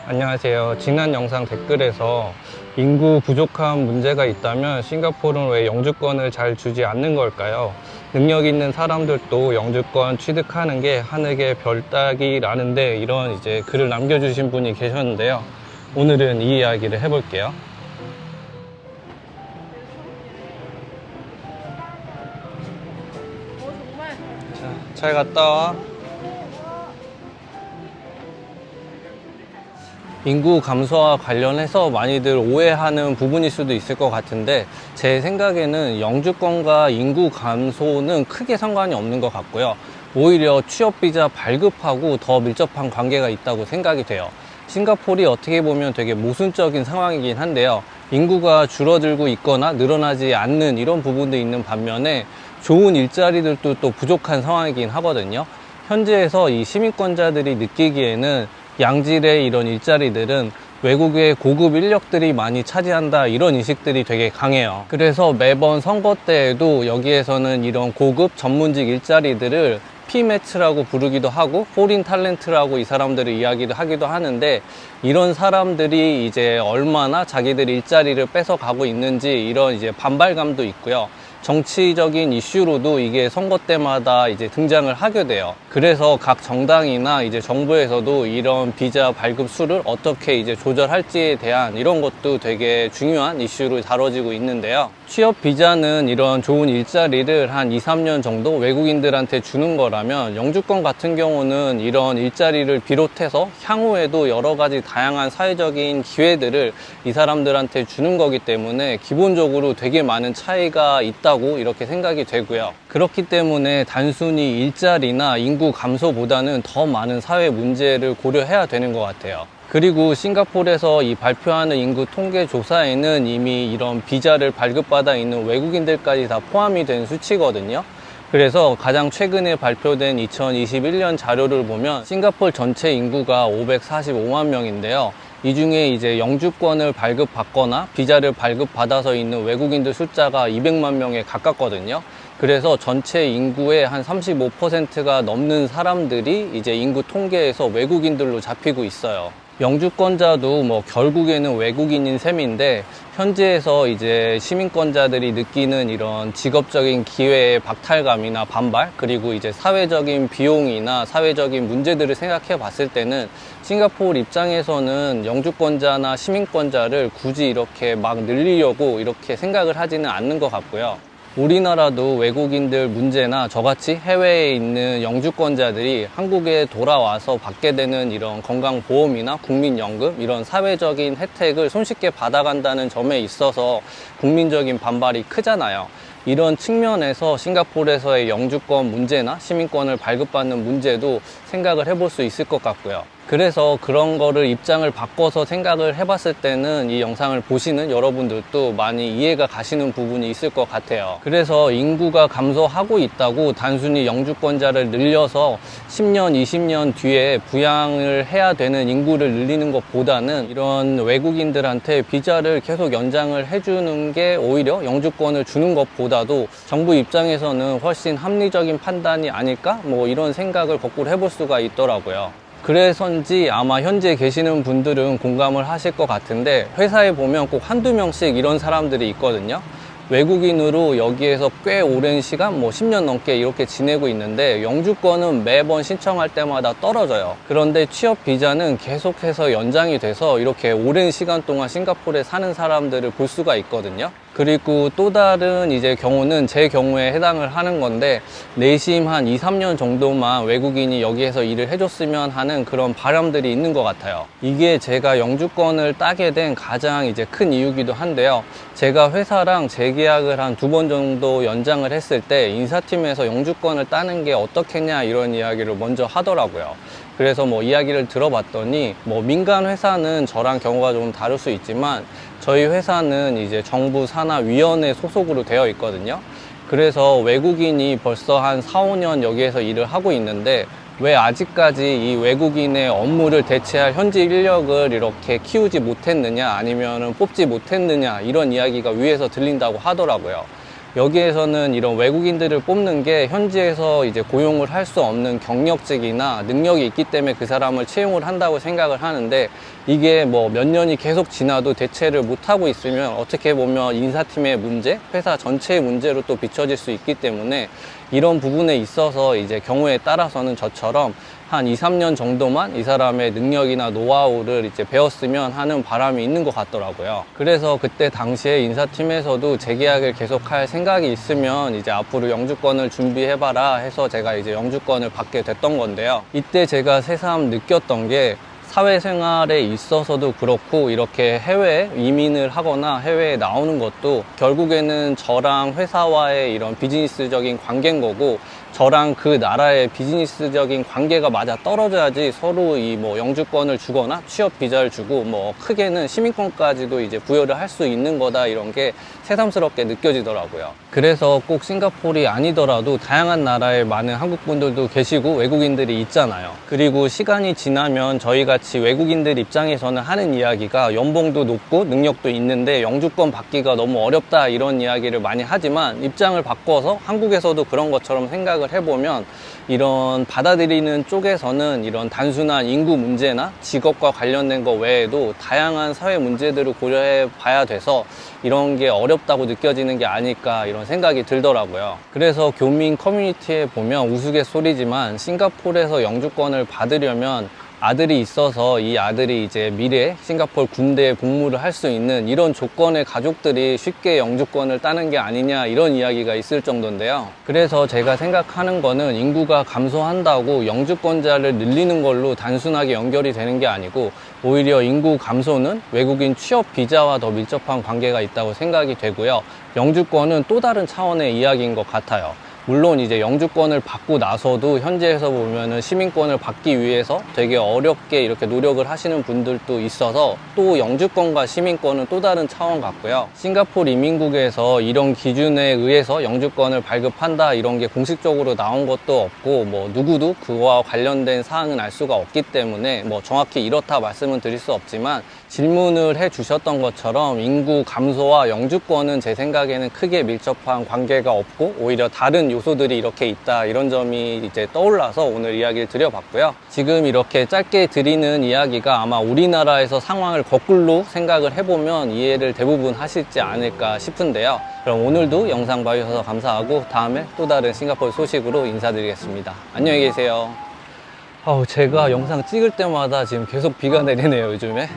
안녕하세요. 지난 영상 댓글에서 인구 부족한 문제가 있다면 싱가포르는 왜 영주권을 잘 주지 않는 걸까요? 능력 있는 사람들도 영주권 취득하는 게 하늘의 별 따기라는데 이런 이제 글을 남겨주신 분이 계셨는데요. 오늘은 이 이야기를 해볼게요. 자, 잘 갔다 와. 인구 감소와 관련해서 많이들 오해하는 부분일 수도 있을 것 같은데 제 생각에는 영주권과 인구 감소는 크게 상관이 없는 것 같고요. 오히려 취업비자 발급하고 더 밀접한 관계가 있다고 생각이 돼요. 싱가포르이 어떻게 보면 되게 모순적인 상황이긴 한데요. 인구가 줄어들고 있거나 늘어나지 않는 이런 부분도 있는 반면에 좋은 일자리들도 또 부족한 상황이긴 하거든요. 현지에서 이 시민권자들이 느끼기에는 양질의 이런 일자리들은 외국의 고급 인력들이 많이 차지한다 이런 인식들이 되게 강해요. 그래서 매번 선거 때에도 여기에서는 이런 고급 전문직 일자리들을 P매치라고 부르기도 하고 포린 탤런트라고 이 사람들을 이야기를 하기도 하는데 이런 사람들이 이제 얼마나 자기들 일자리를 뺏어가고 있는지 이런 이제 반발감도 있고요. 정치적인 이슈로도 이게 선거 때마다 이제 등장을 하게 돼요. 그래서 각 정당이나 이제 정부에서도 이런 비자 발급 수를 어떻게 이제 조절할지에 대한 이런 것도 되게 중요한 이슈로 다뤄지고 있는데요. 취업 비자는 이런 좋은 일자리를 한 2, 3년 정도 외국인들한테 주는 거라면 영주권 같은 경우는 이런 일자리를 비롯해서 향후에도 여러 가지 다양한 사회적인 기회들을 이 사람들한테 주는 거기 때문에 기본적으로 되게 많은 차이가 있다고 이렇게 생각이 되고요. 그렇기 때문에 단순히 일자리나 인구 감소보다는 더 많은 사회 문제를 고려해야 되는 것 같아요. 그리고 싱가포르에서 이 발표하는 인구 통계 조사에는 이미 이런 비자를 발급받아 있는 외국인들까지 다 포함이 된 수치거든요. 그래서 가장 최근에 발표된 2021년 자료를 보면 싱가포르 전체 인구가 545만 명인데요. 이 중에 이제 영주권을 발급받거나 비자를 발급받아서 있는 외국인들 숫자가 200만 명에 가깝거든요. 그래서 전체 인구의 한 35%가 넘는 사람들이 이제 인구 통계에서 외국인들로 잡히고 있어요. 영주권자도 뭐 결국에는 외국인인 셈인데 현지에서 이제 시민권자들이 느끼는 이런 직업적인 기회의 박탈감이나 반발 그리고 이제 사회적인 비용이나 사회적인 문제들을 생각해 봤을 때는 싱가포르 입장에서는 영주권자나 시민권자를 굳이 이렇게 막 늘리려고 이렇게 생각을 하지는 않는 것 같고요. 우리나라도 외국인들 문제나 저같이 해외에 있는 영주권자들이 한국에 돌아와서 받게 되는 이런 건강보험이나 국민연금 이런 사회적인 혜택을 손쉽게 받아간다는 점에 있어서 국민적인 반발이 크잖아요. 이런 측면에서 싱가포르에서의 영주권 문제나 시민권을 발급받는 문제도 생각을 해볼 수 있을 것 같고요. 그래서 그런 거를 입장을 바꿔서 생각을 해봤을 때는 이 영상을 보시는 여러분들도 많이 이해가 가시는 부분이 있을 것 같아요. 그래서 인구가 감소하고 있다고 단순히 영주권자를 늘려서 10년, 20년 뒤에 부양을 해야 되는 인구를 늘리는 것보다는 이런 외국인들한테 비자를 계속 연장을 해주는 게 오히려 영주권을 주는 것보다도 정부 입장에서는 훨씬 합리적인 판단이 아닐까? 뭐 이런 생각을 거꾸로 해볼 수가 있더라고요. 그래서인지 아마 현재 계시는 분들은 공감을 하실 것 같은데 회사에 보면 꼭 한두 명씩 이런 사람들이 있거든요. 외국인으로 여기에서 꽤 오랜 시간, 뭐 10년 넘게 이렇게 지내고 있는데 영주권은 매번 신청할 때마다 떨어져요. 그런데 취업 비자는 계속해서 연장이 돼서 이렇게 오랜 시간 동안 싱가포르에 사는 사람들을 볼 수가 있거든요. 그리고 또 다른 이제 경우는 제 경우에 해당을 하는 건데 내심 한 2, 3년 정도만 외국인이 여기에서 일을 해줬으면 하는 그런 바람들이 있는 것 같아요. 이게 제가 영주권을 따게 된 가장 이제 큰 이유기도 한데요. 제가 회사랑 재계약을 한 2번 정도 연장을 했을 때 인사팀에서 영주권을 따는 게 어떻겠냐 이런 이야기를 먼저 하더라고요. 그래서 뭐 이야기를 들어봤더니 뭐 민간 회사는 저랑 경우가 좀 다를 수 있지만 저희 회사는 이제 정부 산하위원회 소속으로 되어 있거든요. 그래서 외국인이 벌써 한 4, 5년 여기에서 일을 하고 있는데 왜 아직까지 이 외국인의 업무를 대체할 현지 인력을 이렇게 키우지 못했느냐 아니면 뽑지 못했느냐 이런 이야기가 위에서 들린다고 하더라고요. 여기에서는 이런 외국인들을 뽑는 게 현지에서 이제 고용을 할 수 없는 경력직이나 능력이 있기 때문에 그 사람을 채용을 한다고 생각을 하는데, 이게 뭐 몇 년이 계속 지나도 대체를 못하고 있으면 어떻게 보면 인사팀의 문제, 회사 전체의 문제로 또 비춰질 수 있기 때문에, 이런 부분에 있어서 이제 경우에 따라서는 저처럼 한 2, 3년 정도만 이 사람의 능력이나 노하우를 이제 배웠으면 하는 바람이 있는 것 같더라고요. 그래서 그때 당시에 인사팀에서도 재계약을 계속할 생각이 있으면 이제 앞으로 영주권을 준비해봐라 해서 제가 이제 영주권을 받게 됐던 건데요. 이때 제가 새삼 느꼈던 게, 사회생활에 있어서도 그렇고 이렇게 해외에 이민을 하거나 해외에 나오는 것도 결국에는 저랑 회사와의 이런 비즈니스적인 관계인 거고, 저랑 그 나라의 비즈니스적인 관계가 맞아 떨어져야지 서로 이 뭐 영주권을 주거나 취업 비자를 주고 뭐 크게는 시민권까지도 이제 부여를 할 수 있는 거다, 이런 게 새삼스럽게 느껴지더라고요. 그래서 꼭 싱가포르이 아니더라도 다양한 나라에 많은 한국 분들도 계시고 외국인들이 있잖아요. 그리고 시간이 지나면 저희같이 외국인들 입장에서는 하는 이야기가, 연봉도 높고 능력도 있는데 영주권 받기가 너무 어렵다, 이런 이야기를 많이 하지만, 입장을 바꿔서 한국에서도 그런 것처럼 생각을 해보면 이런 받아들이는 쪽에서는 이런 단순한 인구 문제나 직업과 관련된 것 외에도 다양한 사회 문제들을 고려해 봐야 돼서 이런 게 어렵다고 느껴지는 게 아닐까, 이런 생각이 들더라고요. 그래서 교민 커뮤니티에 보면 우스갯소리지만 싱가포르에서 영주권을 받으려면 아들이 있어서 이 아들이 이제 미래에 싱가포르 군대에 복무를 할 수 있는 이런 조건의 가족들이 쉽게 영주권을 따는 게 아니냐, 이런 이야기가 있을 정도인데요. 그래서 제가 생각하는 거는, 인구가 감소한다고 영주권자를 늘리는 걸로 단순하게 연결이 되는 게 아니고, 오히려 인구 감소는 외국인 취업 비자와 더 밀접한 관계가 있다고 생각이 되고요. 영주권은 또 다른 차원의 이야기인 것 같아요. 물론 이제 영주권을 받고 나서도 현지에서 보면은 시민권을 받기 위해서 되게 어렵게 이렇게 노력을 하시는 분들도 있어서, 또 영주권과 시민권은 또 다른 차원 같고요. 싱가포르 이민국에서 이런 기준에 의해서 영주권을 발급한다, 이런 게 공식적으로 나온 것도 없고, 뭐 누구도 그거와 관련된 사항은 알 수가 없기 때문에 뭐 정확히 이렇다 말씀은 드릴 수 없지만, 질문을 해 주셨던 것처럼 인구 감소와 영주권은 제 생각에는 크게 밀접한 관계가 없고 오히려 다른 요소들이 이렇게 있다, 이런 점이 이제 떠올라서 오늘 이야기를 드려봤고요. 지금 이렇게 짧게 드리는 이야기가 아마 우리나라에서 상황을 거꾸로 생각을 해보면 이해를 대부분 하실지 않을까 싶은데요. 그럼 오늘도 영상 봐주셔서 감사하고, 다음에 또 다른 싱가포르 소식으로 인사드리겠습니다. 안녕히 계세요. 제가 영상 찍을 때마다 지금 계속 비가 내리네요, 요즘에.